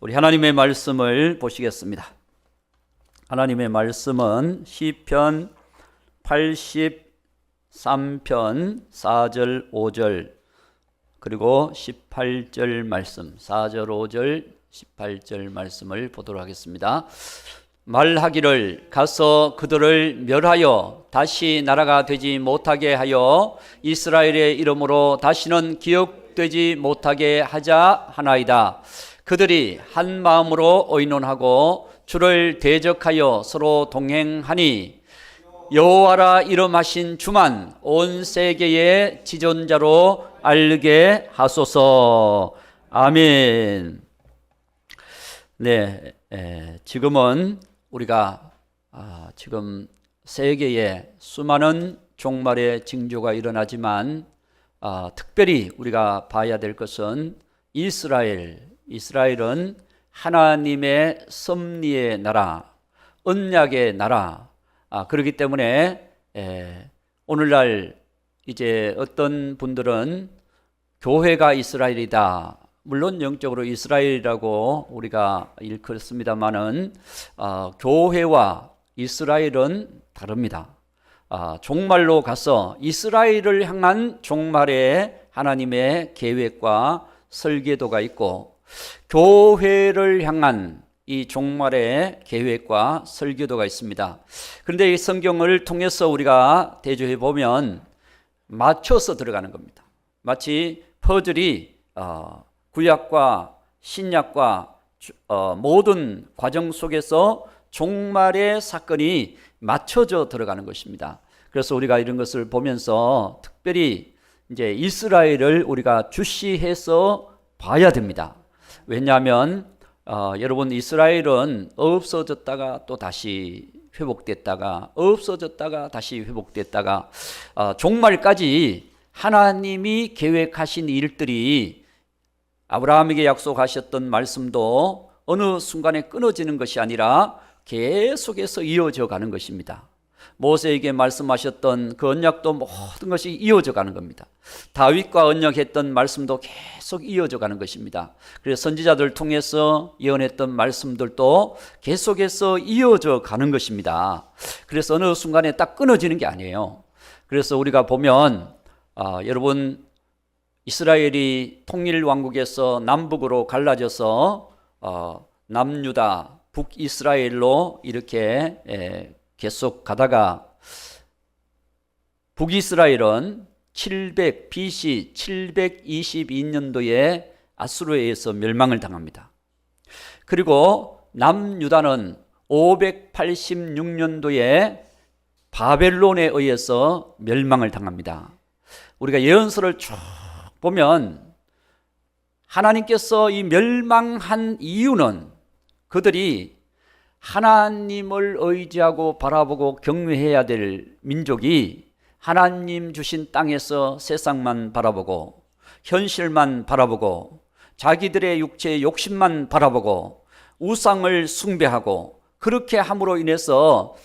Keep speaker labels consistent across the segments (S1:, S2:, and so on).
S1: 우리 하나님의 말씀을 보시겠습니다. 하나님의 말씀은 시편 83편 4절 5절 그리고 18절 말씀, 4절 5절 18절 말씀을 보도록 하겠습니다. 말하기를 가서 그들을 멸하여 다시 나라가 되지 못하게 하여 이스라엘의 이름으로 다시는 기억되지 못하게 하자 하나이다. 그들이 한 마음으로 의논하고 주를 대적하여 서로 동행하니 여호와라 이름하신 주만 온 세계의 지존자로 알게 하소서. 아멘. 네, 지금은 우리가 지금 세계에 수많은 종말의 징조가 일어나지만 특별히 우리가 봐야 될 것은 이스라엘은 하나님의 섭리의 나라, 언약의 나라. 그렇기 때문에 오늘날 이제 어떤 분들은 교회가 이스라엘이다. 물론 영적으로 이스라엘이라고 우리가 일컫습니다만은 교회와 이스라엘은 다릅니다. 종말로 가서 이스라엘을 향한 종말의 하나님의 계획과 설계도가 있고 교회를 향한 이 종말의 계획과 설계도가 있습니다. 그런데 이 성경을 통해서 우리가 대조해 보면 맞춰서 들어가는 겁니다. 마치 퍼즐이 구약과 신약과 모든 과정 속에서 종말의 사건이 맞춰져 들어가는 것입니다. 그래서 우리가 이런 것을 보면서 특별히 이제 이스라엘을 우리가 주시해서 봐야 됩니다. 왜냐하면 여러분, 이스라엘은 없어졌다가 또 다시 회복됐다가 없어졌다가 다시 회복됐다가 종말까지 하나님이 계획하신 일들이 아브라함에게 약속하셨던 말씀도 어느 순간에 끊어지는 것이 아니라 계속해서 이어져 가는 것입니다. 모세에게 말씀하셨던 그 언약도 모든 것이 이어져 가는 겁니다. 다윗과 언약했던 말씀도 계속 이어져 가는 것입니다. 그래서 선지자들 통해서 예언했던 말씀들도 계속해서 이어져 가는 것입니다. 그래서 어느 순간에 딱 끊어지는 게 아니에요. 그래서 우리가 보면 여러분, 이스라엘이 통일왕국에서 남북으로 갈라져서 남유다, 북이스라엘로 이렇게 계속 가다가 북이스라엘은 BC 722년도에 아수르에 의해서 멸망을 당합니다. 그리고 남유다는 586년도에 바벨론에 의해서 멸망을 당합니다. 우리가 예언서를 쭉 보면 하나님께서 이 멸망한 이유는 그들이 하나님을 의지하고 바라보고 경외해야 될 민족이 하나님 주신 땅에서 세상만 바라보고 현실만 바라보고 자기들의 육체의 욕심만 바라보고 우상을 숭배하고 그렇게 함으로 인해서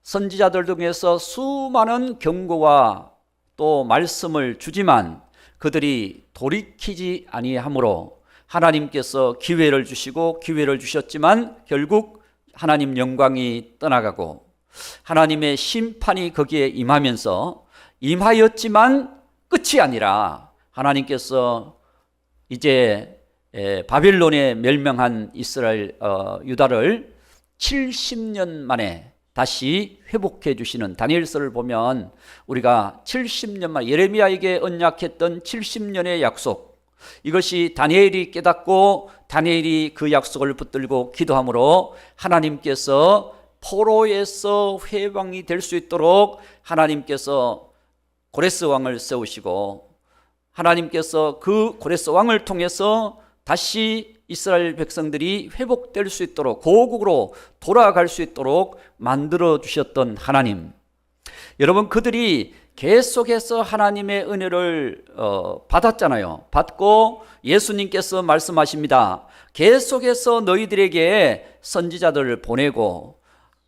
S1: 선지자들 중에서 수많은 경고와 또 말씀을 주지만 그들이 돌이키지 아니하므로 하나님께서 기회를 주시고 기회를 주셨지만 결국 하나님 영광이 떠나가고 하나님의 심판이 거기에 임하였지만 끝이 아니라 하나님께서 이제 바벨론에 멸망한 이스라엘 유다를 70년 만에 다시 회복해 주시는 다니엘서를 보면 우리가 70년 만에 예레미야에게 언약했던 70년의 약속, 이것이 다니엘이 깨닫고 다니엘이 그 약속을 붙들고 기도함으로 하나님께서 포로에서 회방이 될 수 있도록 하나님께서 고레스 왕을 세우시고 하나님께서 그 고레스 왕을 통해서 다시 이스라엘 백성들이 회복될 수 있도록 고국으로 돌아갈 수 있도록 만들어 주셨던 하나님, 여러분, 그들이 계속해서 하나님의 은혜를 받았잖아요. 받고 예수님께서 말씀하십니다. 계속해서 너희들에게 선지자들을 보내고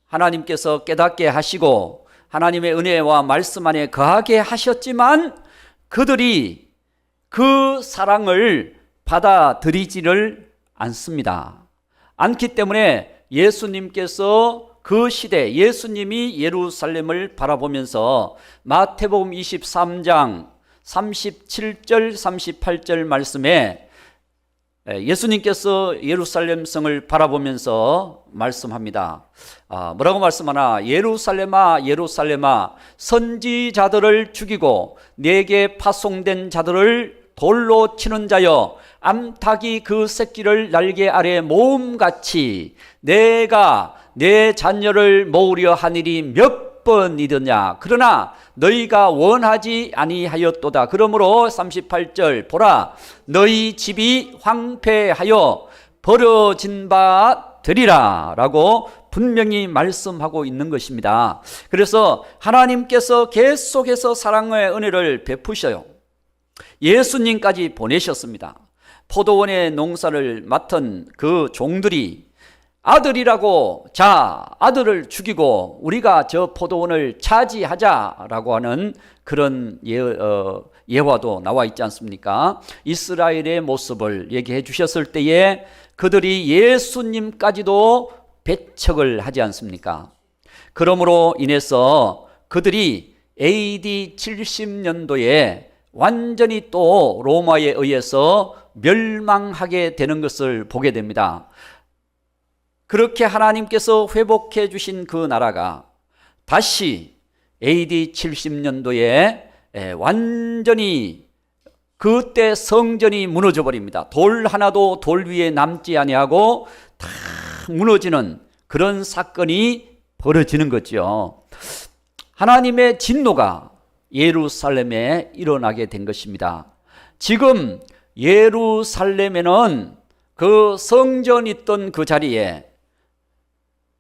S1: 하나님께서 깨닫게 하시고 하나님의 은혜와 말씀 안에 거하게 하셨지만 그들이 그 사랑을 받아들이지를 않습니다. 않기 때문에 예수님께서 그 시대 예수님이 예루살렘을 바라보면서 마태복음 23장 37절 38절 말씀에 예수님께서 예루살렘 성을 바라보면서 말씀합니다. 뭐라고 말씀하나? 예루살렘아 예루살렘아 선지자들을 죽이고 내게 파송된 자들을 돌로 치는 자여, 암탉이 그 새끼를 날개 아래 모음같이 내가 내 자녀를 모으려 하니리 몇 번이더냐. 그러나 너희가 원하지 아니하였도다. 그러므로 38절 보라, 너희 집이 황폐하여 버려진 바 되리라 라고 분명히 말씀하고 있는 것입니다. 그래서 하나님께서 계속해서 사랑의 은혜를 베푸셔요. 예수님까지 보내셨습니다. 포도원의 농사를 맡은 그 종들이 아들이라고, 자, 아들을 죽이고 우리가 저 포도원을 차지하자라고 하는 그런 예화도 나와 있지 않습니까? 이스라엘의 모습을 얘기해 주셨을 때에 그들이 예수님까지도 배척을 하지 않습니까? 그러므로 인해서 그들이 AD 70년도에 완전히 또 로마에 의해서 멸망하게 되는 것을 보게 됩니다. 그렇게 하나님께서 회복해 주신 그 나라가 다시 AD 70년도에 완전히 그때 성전이 무너져 버립니다. 돌 하나도 돌 위에 남지 아니하고 다 무너지는 그런 사건이 벌어지는 거죠. 하나님의 진노가 예루살렘에 일어나게 된 것입니다. 지금 예루살렘에는 그 성전이 있던 그 자리에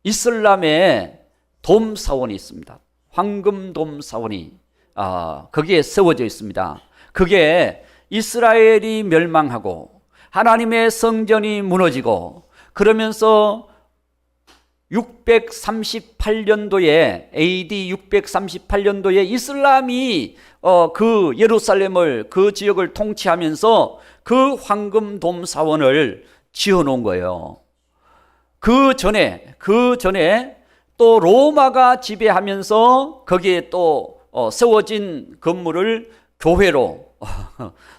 S1: 이슬람의 돔사원이 있습니다. 황금 돔사원이 거기에 세워져 있습니다. 그게 이스라엘이 멸망하고 하나님의 성전이 무너지고 그러면서 638년도에 AD 638년도에 이슬람이 그 예루살렘을 그 지역을 통치하면서 그 황금돔 사원을 지어놓은 거예요. 그 전에 또 로마가 지배하면서 거기에 또 세워진 건물을 교회로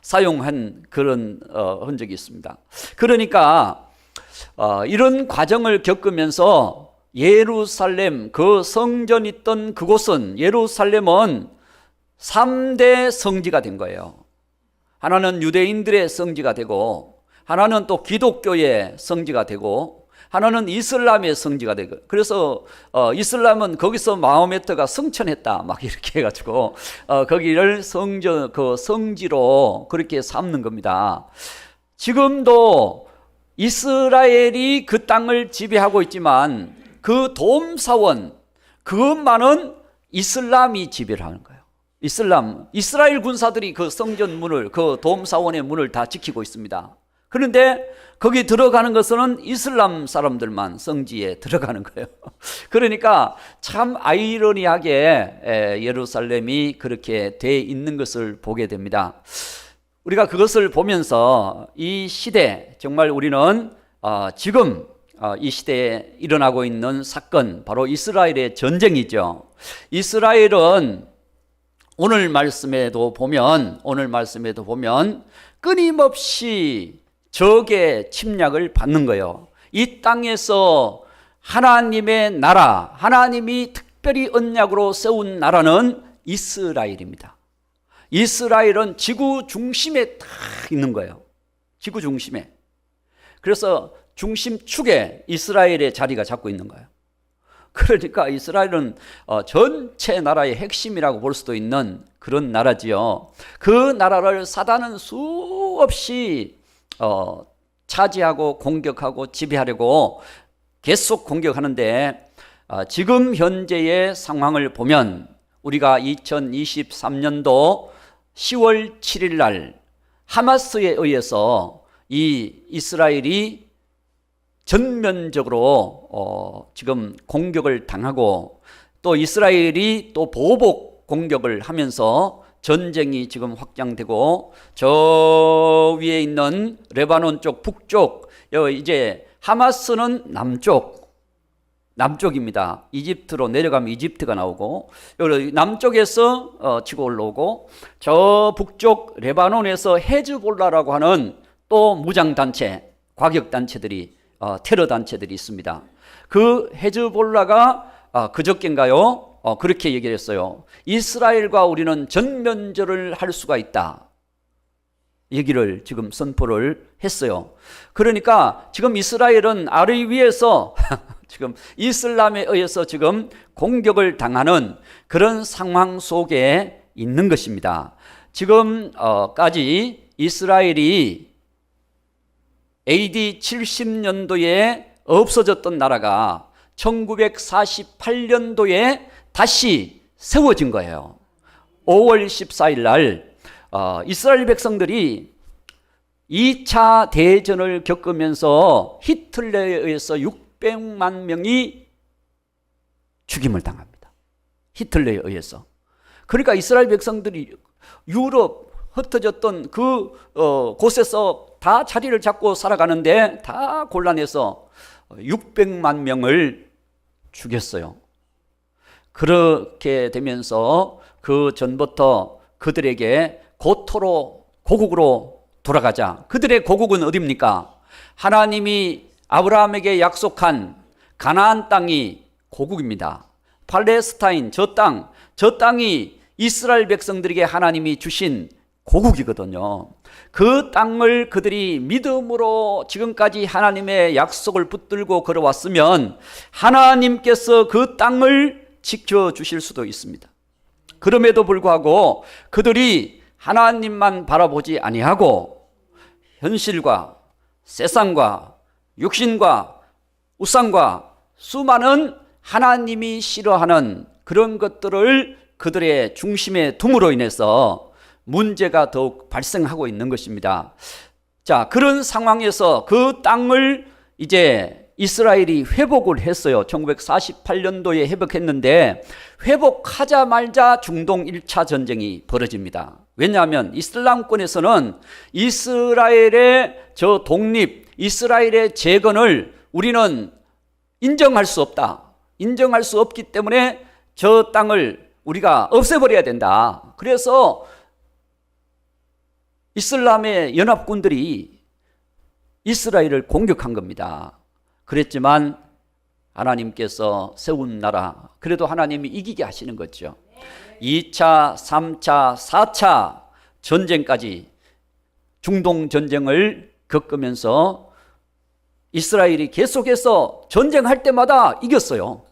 S1: 사용한 그런 흔적이 있습니다. 그러니까 이런 과정을 겪으면서 예루살렘 그 성전 있던 그곳은 예루살렘은 3대 성지가 된 거예요. 하나는 유대인들의 성지가 되고 하나는 또 기독교의 성지가 되고 하나는 이슬람의 성지가 되고 그래서 이슬람은 거기서 마호메트가 승천했다 막 이렇게 해가지고 거기를 성전 그 성지로 그렇게 삼는 겁니다. 지금도 이스라엘이 그 땅을 지배하고 있지만 그 돔사원 그것만은 이슬람이 지배를 하는 거예요. 이스라엘 군사들이 그 성전 문을 그 돔사원의 문을 다 지키고 있습니다. 그런데 거기 들어가는 것은 이슬람 사람들만 성지에 들어가는 거예요. 그러니까 참 아이러니하게 예루살렘이 그렇게 돼 있는 것을 보게 됩니다. 우리가 그것을 보면서 이 시대 정말 우리는 지금 이 시대에 일어나고 있는 사건 바로 이스라엘의 전쟁이죠. 이스라엘은 오늘 말씀에도 보면 끊임없이 적의 침략을 받는 거예요. 이 땅에서 하나님의 나라, 하나님이 특별히 언약으로 세운 나라는 이스라엘입니다. 이스라엘은 지구 중심에 딱 있는 거예요. 지구 중심에. 그래서 중심축에 이스라엘의 자리가 잡고 있는 거예요. 그러니까 이스라엘은 전체 나라의 핵심이라고 볼 수도 있는 그런 나라지요. 그 나라를 사단은 수없이 차지하고 공격하고 지배하려고 계속 공격하는데 지금 현재의 상황을 보면 우리가 2023년도 10월 7일 날 하마스에 의해서 이 이스라엘이 전면적으로 지금 공격을 당하고 또 이스라엘이 또 보복 공격을 하면서 전쟁이 지금 확장되고 저 위에 있는 레바논 쪽 북쪽 이제 하마스는 남쪽입니다. 이집트로 내려가면 이집트가 나오고, 여기 남쪽에서 치고 올라오고, 저 북쪽 레바논에서 헤즈볼라라고 하는 또 무장단체, 과격단체들이, 테러단체들이 있습니다. 그 헤즈볼라가 그저께인가요? 그렇게 얘기를 했어요. 이스라엘과 우리는 전면전을 할 수가 있다. 얘기를 지금 선포를 했어요. 그러니까 지금 이스라엘은 아래 위에서 지금 이슬람에 의해서 지금 공격을 당하는 그런 상황 속에 있는 것입니다. 지금까지 이스라엘이 AD 70년도에 없어졌던 나라가 1948년도에 다시 세워진 거예요. 5월 14일 날 이스라엘 백성들이 2차 대전을 겪으면서 히틀러에 의해서 600만 명이 죽임을 당합니다. 히틀러에 의해서. 그러니까 이스라엘 백성들이 유럽 흩어졌던 그 곳에서 다 자리를 잡고 살아가는데 다 곤란해서 600만 명을 죽였어요. 그렇게 되면서 그 전부터 그들에게 고국으로 돌아가자. 그들의 고국은 어디입니까? 하나님이 아브라함에게 약속한 가나안 땅이 고국입니다. 팔레스타인, 저 땅이 이스라엘 백성들에게 하나님이 주신 고국이거든요. 그 땅을 그들이 믿음으로 지금까지 하나님의 약속을 붙들고 걸어왔으면 하나님께서 그 땅을 지켜주실 수도 있습니다. 그럼에도 불구하고 그들이 하나님만 바라보지 아니하고 현실과 세상과 육신과 우상과 수많은 하나님이 싫어하는 그런 것들을 그들의 중심에 둠으로 인해서 문제가 더욱 발생하고 있는 것입니다. 자, 그런 상황에서 그 땅을 이제 이스라엘이 회복을 했어요. 1948년도에 회복했는데 회복하자마자 중동 1차 전쟁이 벌어집니다. 왜냐하면 이슬람권에서는 이스라엘의 저 독립, 이스라엘의 재건을 우리는 인정할 수 없다. 인정할 수 없기 때문에 저 땅을 우리가 없애버려야 된다. 그래서 이슬람의 연합군들이 이스라엘을 공격한 겁니다. 그랬지만 하나님께서 세운 나라, 그래도 하나님이 이기게 하시는 거죠. 2차, 3차, 4차 전쟁까지 중동 전쟁을 겪으면서 이스라엘이 계속해서 전쟁할 때마다 이겼어요.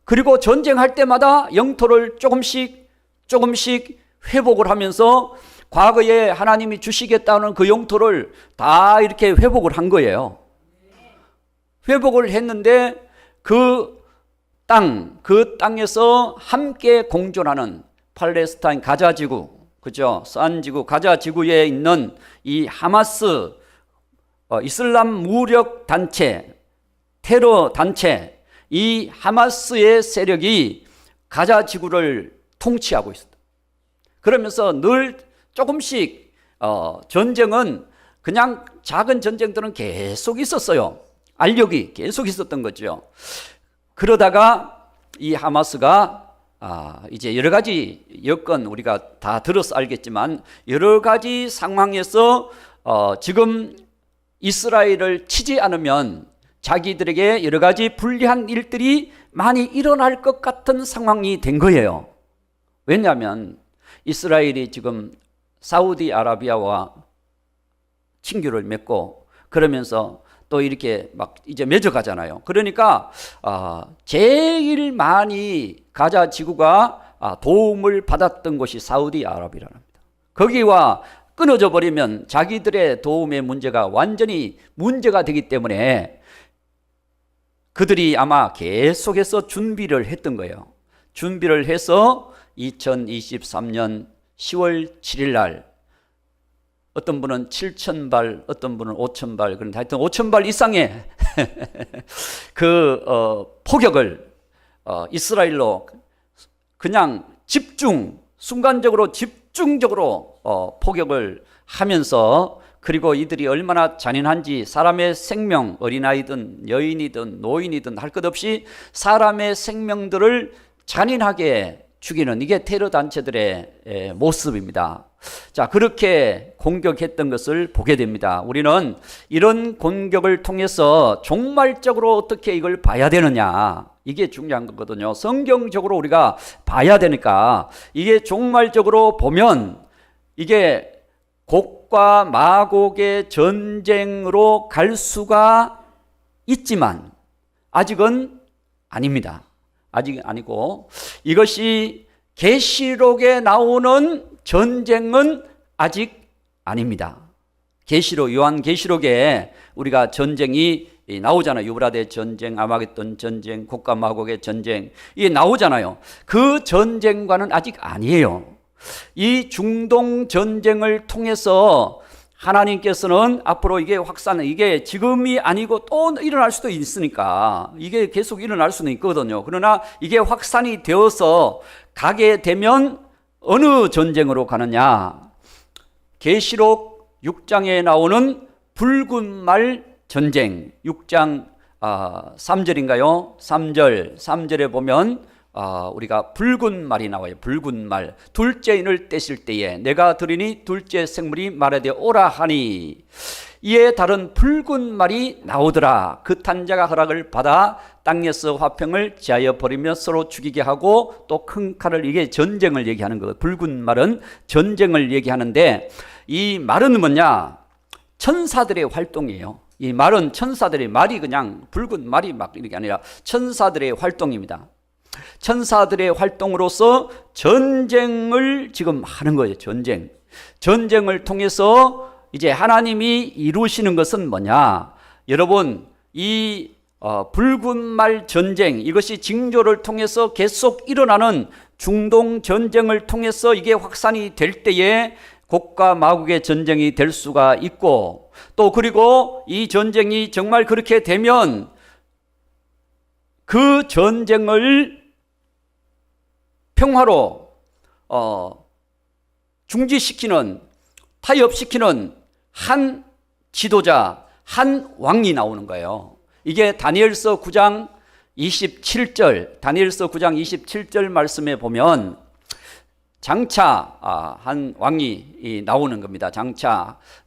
S1: 그리고 전쟁할 때마다 영토를 조금씩 회복을 하면서 과거에 하나님이 주시겠다는 그 영토를 다 이렇게 회복을 한 거예요. 회복을 했는데 그 땅에서 함께 공존하는 팔레스타인 가자지구, 그죠? 산지구, 가자지구에 있는 이 하마스, 이슬람 무력 단체, 테러 단체, 이 하마스의 세력이 가자지구를 통치하고 있습니다. 그러면서 늘 조금씩 전쟁은 그냥 작은 전쟁들은 계속 있었어요. 알력이 계속 있었던 거죠. 그러다가 이 하마스가 이제 여러 가지 여건 우리가 다 들어서 알겠지만 여러 가지 상황에서 지금 이스라엘을 치지 않으면 자기들에게 여러 가지 불리한 일들이 많이 일어날 것 같은 상황이 된 거예요. 왜냐하면 이스라엘이 지금 사우디아라비아와 친교를 맺고 그러면서 또 이렇게 막 이제 맺어가잖아요. 그러니까 제일 많이 가자 지구가 도움을 받았던 곳이 사우디아라비아랍니다. 거기와 끊어져 버리면 자기들의 도움의 문제가 완전히 문제가 되기 때문에 그들이 아마 계속해서 준비를 했던 거예요. 준비를 해서 2023년 10월 7일 날 어떤 분은 7,000발, 어떤 분은 5,000발, 그런데 하여튼 5,000발 이상의 그 포격을 이스라엘로 그냥 순간적으로 집중적으로 포격을 하면서 그리고 이들이 얼마나 잔인한지 사람의 생명, 어린아이든 여인이든 노인이든 할 것 없이 사람의 생명들을 잔인하게 죽이는 이게 테러 단체들의 모습입니다. 자, 그렇게 공격했던 것을 보게 됩니다. 우리는 이런 공격을 통해서 종말적으로 어떻게 이걸 봐야 되느냐, 이게 중요한 거거든요. 성경적으로 우리가 봐야 되니까 이게 종말적으로 보면 이게 곡과 마곡의 전쟁으로 갈 수가 있지만 아직은 아닙니다. 아직 아니고 이것이 계시록에 나오는 전쟁은 아직 아닙니다. 계시록, 요한계시록에 우리가 전쟁이 나오잖아요. 유브라데 전쟁, 아마겟돈 전쟁, 곡과 마곡의 전쟁, 이게 나오잖아요. 그 전쟁과는 아직 아니에요. 이 중동 전쟁을 통해서 하나님께서는 앞으로 이게 확산, 이게 지금이 아니고 또 일어날 수도 있으니까 이게 계속 일어날 수는 있거든요. 그러나 이게 확산이 되어서 가게 되면 어느 전쟁으로 가느냐? 계시록 6장에 나오는 붉은 말 전쟁, 6장 3절인가요? 3절에 보면 우리가 붉은 말이 나와요. 붉은 말. 둘째 인을 떼실 때에 내가 들으니 둘째 생물이 말하되 오라 하니 이에 다른 붉은 말이 나오더라. 그 탄자가 허락을 받아 땅에서 화평을 제하여 버리며 서로 죽이게 하고 또 큰 칼을, 이게 전쟁을 얘기하는 거예요. 붉은 말은 전쟁을 얘기하는데 이 말은 뭐냐? 천사들의 활동이에요. 이 말은 천사들의 말이 그냥 붉은 말이 막 이렇게 아니라 천사들의 활동입니다. 천사들의 활동으로서 전쟁을 지금 하는 거예요. 전쟁을 통해서 이제 하나님이 이루시는 것은 뭐냐? 여러분, 이 붉은 말 전쟁, 이것이 징조를 통해서 계속 일어나는 중동 전쟁을 통해서 이게 확산이 될 때에 곡과 마곡의 전쟁이 될 수가 있고, 또 그리고 이 전쟁이 정말 그렇게 되면 그 전쟁을 평화로 중지시키는, 타협시키는 한 지도자, 한 왕이 나오는 거예요. 이게 다니엘서 9장 27절, 다니엘서 9장 27절 말씀에 보면 장차 한 왕이 나오는 겁니다.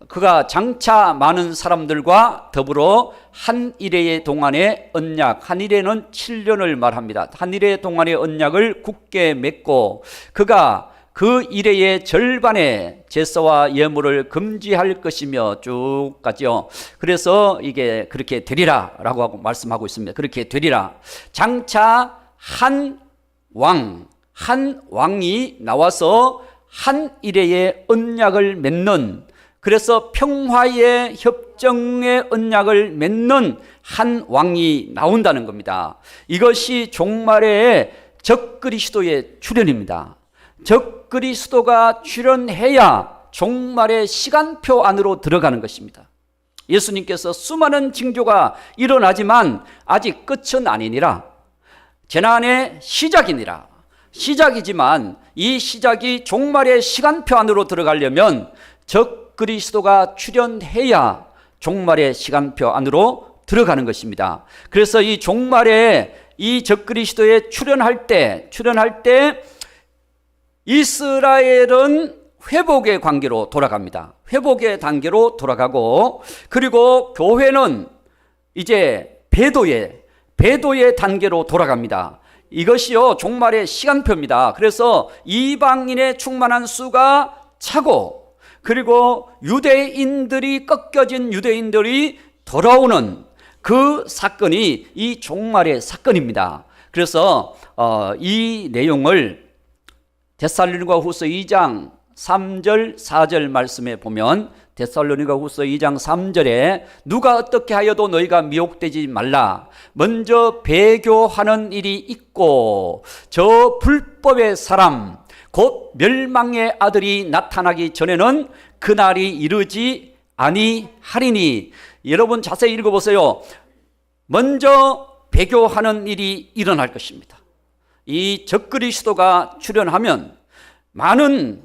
S1: 그가 장차 많은 사람들과 더불어 한 일해의 동안의 언약, 한 일해는 7년을 말합니다. 한 일해 동안의 언약을 굳게 맺고 그가 그 일해의 절반의 제사와 예물을 금지할 것이며 쭉 가죠. 그래서 이게 그렇게 되리라 라고 하고 말씀하고 있습니다. 그렇게 되리라. 장차 한 왕이 나와서 한 일해의 언약을 맺는, 그래서 평화의 협정의 언약을 맺는 한 왕이 나온다는 겁니다. 이것이 종말의 적그리스도의 출현입니다. 적그리스도가 출현해야 종말의 시간표 안으로 들어가는 것입니다. 예수님께서 수많은 징조가 일어나지만 아직 끝은 아니니라. 재난의 시작이니라. 시작이지만 이 시작이 종말의 시간표 안으로 들어가려면 적그리스도가 출현해야 종말의 시간표 안으로 들어가는 것입니다. 그래서 이 종말에 이 적그리스도에 출현할 때 이스라엘은 회복의 관계로 돌아갑니다. 회복의 단계로 돌아가고, 그리고 교회는 이제 배도의 단계로 돌아갑니다. 이것이요 종말의 시간표입니다. 그래서 이방인의 충만한 수가 차고, 그리고 유대인들이 꺾여진 유대인들이 돌아오는 그 사건이 이 종말의 사건입니다. 그래서 이 내용을 데살로니가후서 2장 3절 4절 말씀에 보면, 데살로니가후서 2장 3절에 누가 어떻게 하여도 너희가 미혹되지 말라. 먼저 배교하는 일이 있고 저 불법의 사람 곧 멸망의 아들이 나타나기 전에는 그날이 이르지 아니하리니. 여러분 자세히 읽어보세요. 먼저 배교하는 일이 일어날 것입니다. 이 적그리스도가 출현하면 많은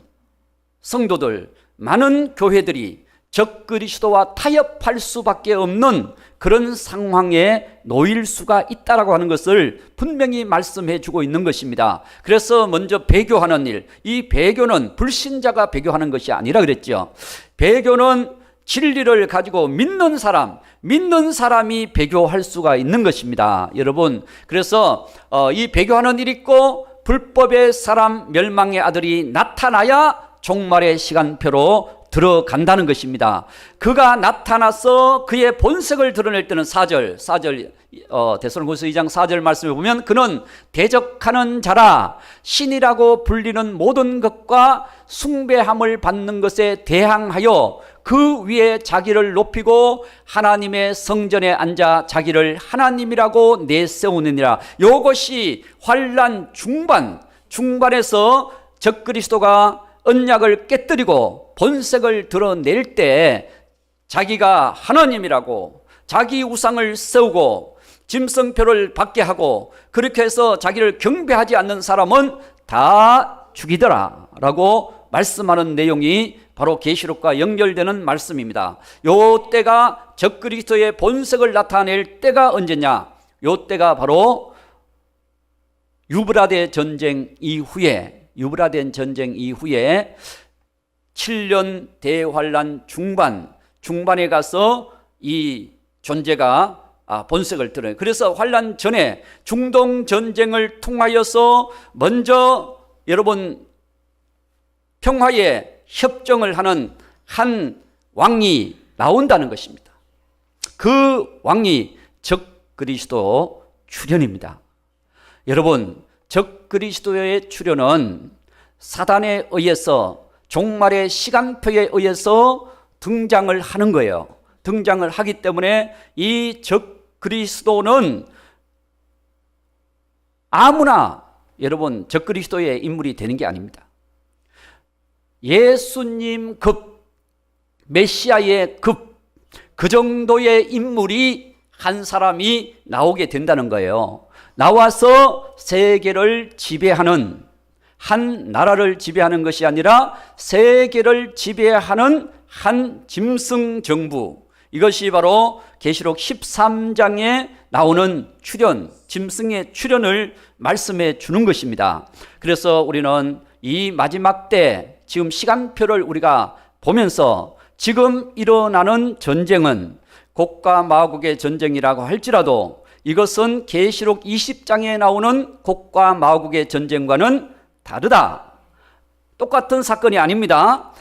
S1: 성도들, 많은 교회들이 적그리스도와 타협할 수밖에 없는 그런 상황에 놓일 수가 있다라고 하는 것을 분명히 말씀해 주고 있는 것입니다. 그래서 먼저 배교하는 일, 이 배교는 불신자가 배교하는 것이 아니라 그랬죠. 배교는 진리를 가지고 믿는 사람이 배교할 수가 있는 것입니다. 여러분, 그래서 이 배교하는 일이 있고 불법의 사람 멸망의 아들이 나타나야 종말의 시간표로 들어간다는 것입니다. 그가 나타나서 그의 본색을 드러낼 때는 4절 데살로니가서 2장 4절 말씀을 보면 그는 대적하는 자라 신이라고 불리는 모든 것과 숭배함을 받는 것에 대항하여 그 위에 자기를 높이고 하나님의 성전에 앉아 자기를 하나님이라고 내세우느니라. 이것이 환난 중반에서 적그리스도가 언약을 깨뜨리고 본색을 드러낼 때 자기가 하나님이라고 자기 우상을 세우고 짐승표를 받게 하고 그렇게 해서 자기를 경배하지 않는 사람은 다 죽이더라 라고 말씀하는 내용이 바로 계시록과 연결되는 말씀입니다. 요 때가 적그리스도의 본색을 나타낼 때가 언제냐? 요 때가 바로 유브라데 전쟁 이후에 7년 대환란 중반에 가서 이 존재가 본색을 드러내요. 그래서 환란 전에 중동 전쟁을 통하여서 먼저 여러분 평화의 협정을 하는 한 왕이 나온다는 것입니다. 그 왕이 적그리스도 출현입니다. 여러분, 적그리스도의 출현은 사단에 의해서 종말의 시간표에 의해서 등장을 하는 거예요. 등장을 하기 때문에 이 적그리스도는 아무나 여러분 적그리스도의 인물이 되는 게 아닙니다. 예수님 급, 메시아의 급, 그 정도의 인물이 한 사람이 나오게 된다는 거예요. 나와서 세계를 지배하는, 한 나라를 지배하는 것이 아니라 세계를 지배하는 한 짐승 정부, 이것이 바로 계시록 13장에 나오는 출현, 짐승의 출현을 말씀해 주는 것입니다. 그래서 우리는 이 마지막 때 지금 시간표를 우리가 보면서 지금 일어나는 전쟁은 곡과 마곡의 전쟁이라고 할지라도 이것은 계시록 20장에 나오는 곡과 마곡의 전쟁과는 다르다. 똑같은 사건이 아닙니다.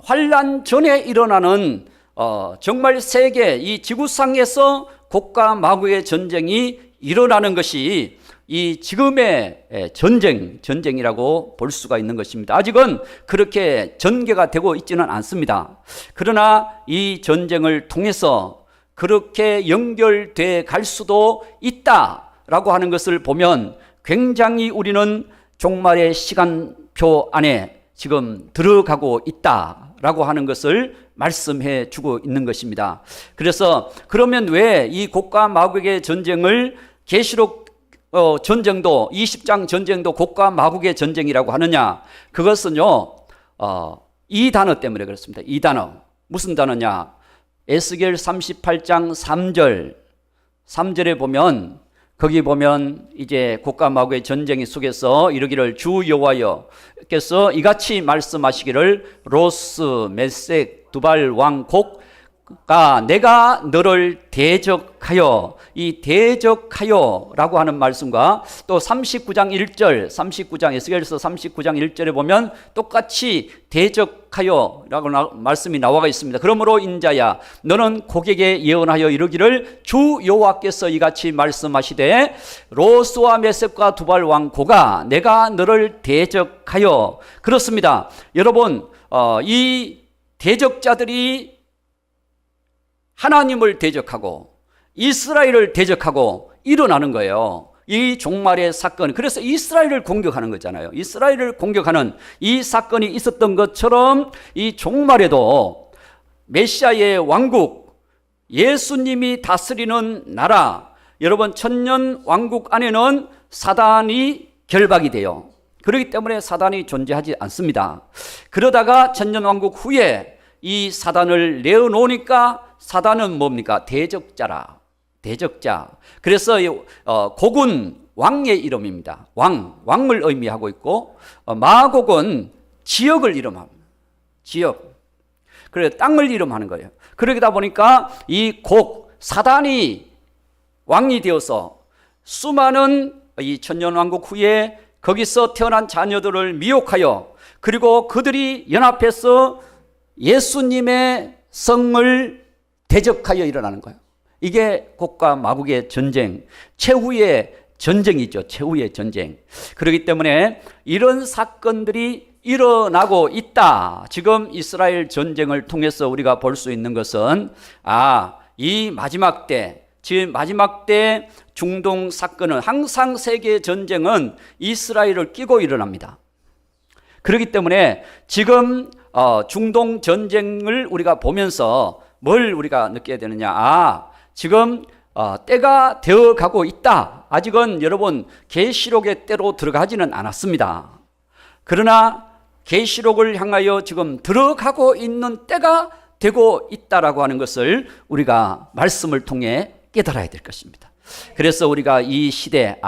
S1: 환란 전에 일어나는 정말 세계 이 지구상에서 곡과 마곡의 전쟁이 일어나는 것이 이 지금의 전쟁이라고 볼 수가 있는 것입니다. 아직은 그렇게 전개가 되고 있지는 않습니다. 그러나 이 전쟁을 통해서 그렇게 연결돼 갈 수도 있다라고 하는 것을 보면 굉장히 우리는 종말의 시간표 안에 지금 들어가고 있다라고 하는 것을 말씀해 주고 있는 것입니다. 그래서 그러면 왜 이 곡과 마곡의 전쟁을 계시록 전쟁도 20장 전쟁도 곡과 마곡의 전쟁이라고 하느냐? 그것은요 이 단어 때문에 그렇습니다. 이 단어 무슨 단어냐? 에스겔 38장 3절에 보면 거기 보면 이제 곡과 마곡의 전쟁 속에서 이르기를 주 여호와께서 이같이 말씀하시기를 로스 메색 두발 왕 곡가 내가 너를 대적하여, 이 대적하여라고 하는 말씀과 또 39장 1절 에스겔서 39장 1절에 보면 똑같이 대적하여라고 말씀이 나와 있습니다. 그러므로 인자야 너는 곡에게 예언하여 이르기를 주 여호와께서 이같이 말씀하시되 로스와 메섹과 두발 왕 고가 내가 너를 대적하여. 그렇습니다. 여러분 이 대적자들이 하나님을 대적하고 이스라엘을 대적하고 일어나는 거예요. 이 종말의 사건. 그래서 이스라엘을 공격하는 거잖아요. 이스라엘을 공격하는 이 사건이 있었던 것처럼 이 종말에도 메시아의 왕국, 예수님이 다스리는 나라, 여러분 천년 왕국 안에는 사단이 결박이 돼요. 그렇기 때문에 사단이 존재하지 않습니다. 그러다가 천년 왕국 후에 이 사단을 내어놓으니까 사단은 뭡니까? 대적자라. 대적자. 그래서 곡은 왕의 이름입니다. 왕을 의미하고 있고, 마곡은 지역을 이름합니다. 지역. 그래, 땅을 이름하는 거예요. 그러다 보니까 이 곡, 사단이 왕이 되어서 수많은 이 천년왕국 후에 거기서 태어난 자녀들을 미혹하여, 그리고 그들이 연합해서 예수님의 성을 대적하여 일어나는 거예요. 이게 곡과 마곡의 전쟁, 최후의 전쟁이죠. 최후의 전쟁. 그렇기 때문에 이런 사건들이 일어나고 있다. 지금 이스라엘 전쟁을 통해서 우리가 볼 수 있는 것은, 이 마지막 때, 지금 마지막 때 중동 사건은, 항상 세계 전쟁은 이스라엘을 끼고 일어납니다. 그렇기 때문에 지금 중동 전쟁을 우리가 보면서 뭘 우리가 느껴야 되느냐? 지금 때가 되어 가고 있다. 아직은 여러분 계시록의 때로 들어가지는 않았습니다. 그러나 계시록을 향하여 지금 들어가고 있는 때가 되고 있다라고 하는 것을 우리가 말씀을 통해 깨달아야 될 것입니다. 그래서 우리가 이 시대,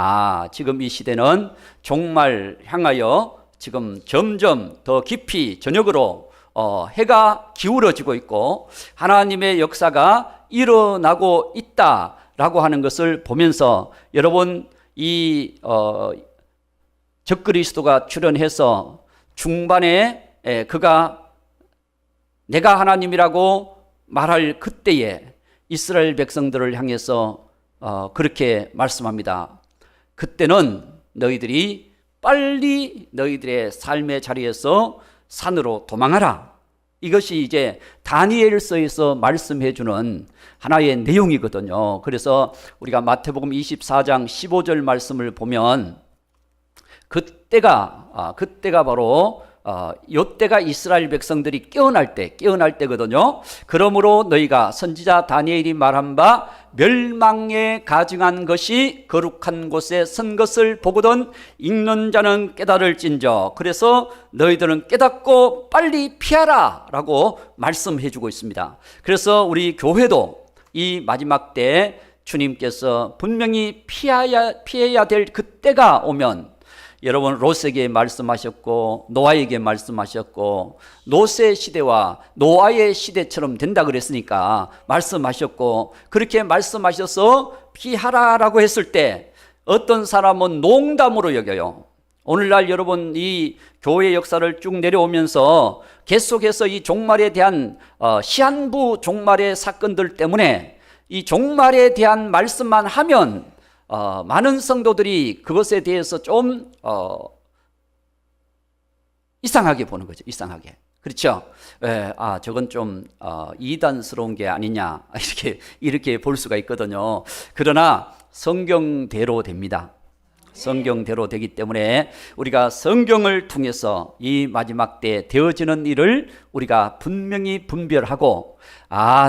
S1: 지금 이 시대는 종말 향하여 지금 점점 더 깊이 저녁으로 해가 기울어지고 있고 하나님의 역사가 일어나고 있다라고 하는 것을 보면서, 여러분 이 적그리스도가 출현해서 중반에 그가 내가 하나님이라고 말할 그때에 이스라엘 백성들을 향해서 그렇게 말씀합니다. 그때는 너희들이 빨리 너희들의 삶의 자리에서 산으로 도망하라. 이것이 이제 다니엘서에서 말씀해 주는 하나의 내용이거든요. 그래서 우리가 마태복음 24장 15절 말씀을 보면 그때가 바로 요때가 이스라엘 백성들이 깨어날 때거든요. 그러므로 너희가 선지자 다니엘이 말한 바 멸망에 가증한 것이 거룩한 곳에 선 것을 보거든 읽는 자는 깨달을진저. 그래서 너희들은 깨닫고 빨리 피하라 라고 말씀해 주고 있습니다. 그래서 우리 교회도 이 마지막 때 주님께서 분명히 피해야 될 그때가 오면, 여러분 롯에게 말씀하셨고 노아에게 말씀하셨고 노세 시대와 노아의 시대처럼 된다 그랬으니까 말씀하셨고, 그렇게 말씀하셔서 피하라라고 했을 때 어떤 사람은 농담으로 여겨요. 오늘날 여러분 이 교회 역사를 쭉 내려오면서 계속해서 이 종말에 대한 시한부 종말의 사건들 때문에 이 종말에 대한 말씀만 하면 많은 성도들이 그것에 대해서 좀 이상하게 보는 거죠. 이상하게. 그렇죠? 저건 좀 이단스러운 게 아니냐 이렇게 볼 수가 있거든요. 그러나 성경대로 됩니다. 성경대로 되기 때문에 우리가 성경을 통해서 이 마지막 때 되어지는 일을 우리가 분명히 분별하고,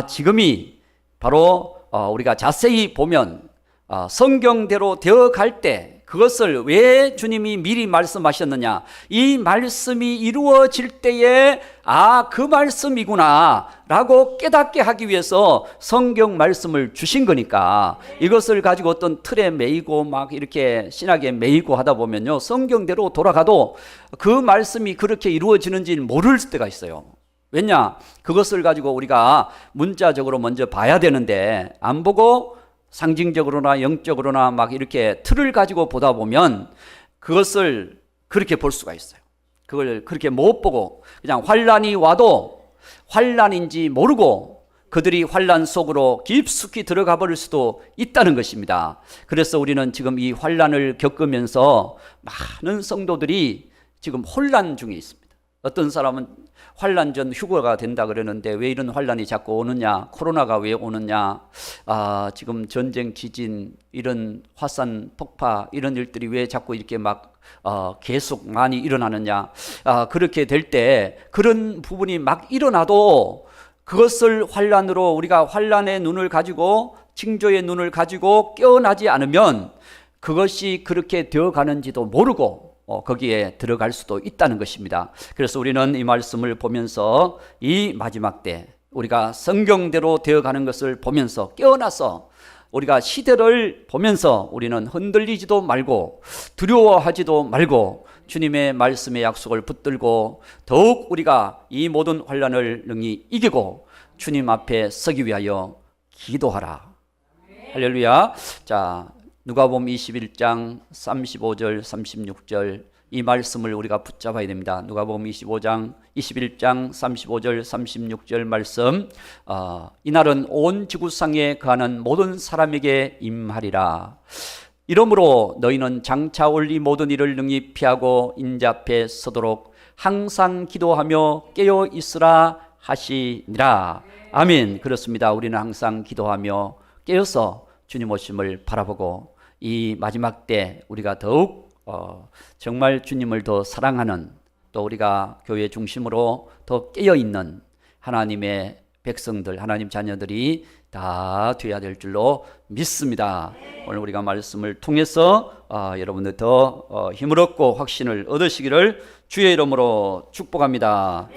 S1: 지금이 바로 우리가 자세히 보면 성경대로 되어갈 때 그것을 왜 주님이 미리 말씀하셨느냐, 이 말씀이 이루어질 때에 그 말씀이구나 라고 깨닫게 하기 위해서 성경 말씀을 주신 거니까, 이것을 가지고 어떤 틀에 매이고 막 이렇게 신학에 매이고 하다 보면요, 성경대로 돌아가도 그 말씀이 그렇게 이루어지는지 모를 때가 있어요. 왜냐? 그것을 가지고 우리가 문자적으로 먼저 봐야 되는데 안 보고 상징적으로나 영적으로나 막 이렇게 틀을 가지고 보다 보면 그것을 그렇게 볼 수가 있어요. 그걸 그렇게 못 보고 그냥 환란이 와도 환란인지 모르고 그들이 환란 속으로 깊숙이 들어가 버릴 수도 있다는 것입니다. 그래서 우리는 지금 이 환란을 겪으면서 많은 성도들이 지금 혼란 중에 있습니다. 어떤 사람은 환란 전 휴거가 된다 그러는데 왜 이런 환란이 자꾸 오느냐, 코로나가 왜 오느냐, 지금 전쟁, 지진, 이런 화산 폭파 이런 일들이 왜 자꾸 이렇게 막 계속 많이 일어나느냐, 그렇게 될 때 그런 부분이 막 일어나도 그것을 환란으로, 우리가 환란의 눈을 가지고 징조의 눈을 가지고 깨어나지 않으면 그것이 그렇게 되어 가는지도 모르고 거기에 들어갈 수도 있다는 것입니다. 그래서 우리는 이 말씀을 보면서 이 마지막 때 우리가 성경대로 되어가는 것을 보면서 깨어나서 우리가 시대를 보면서 우리는 흔들리지도 말고 두려워하지도 말고 주님의 말씀의 약속을 붙들고 더욱 우리가 이 모든 환난을 능히 이기고 주님 앞에 서기 위하여 기도하라. 할렐루야. 자, 누가복음 21장 35절 36절 이 말씀을 우리가 붙잡아야 됩니다. 누가복음 21장 35절 36절 말씀, 이날은 온 지구상에 거하는 모든 사람에게 임하리라. 이러므로 너희는 장차 올 이 모든 일을 능히 피하고 인자 앞에 서도록 항상 기도하며 깨어 있으라 하시니라. 아멘. 그렇습니다. 우리는 항상 기도하며 깨어서 주님 오심을 바라보고 이 마지막 때 우리가 더욱 정말 주님을 더 사랑하는, 또 우리가 교회 중심으로 더 깨어있는 하나님의 백성들, 하나님 자녀들이 다 되어야 될 줄로 믿습니다. 오늘 우리가 말씀을 통해서 여러분들 더 힘을 얻고 확신을 얻으시기를 주의 이름으로 축복합니다.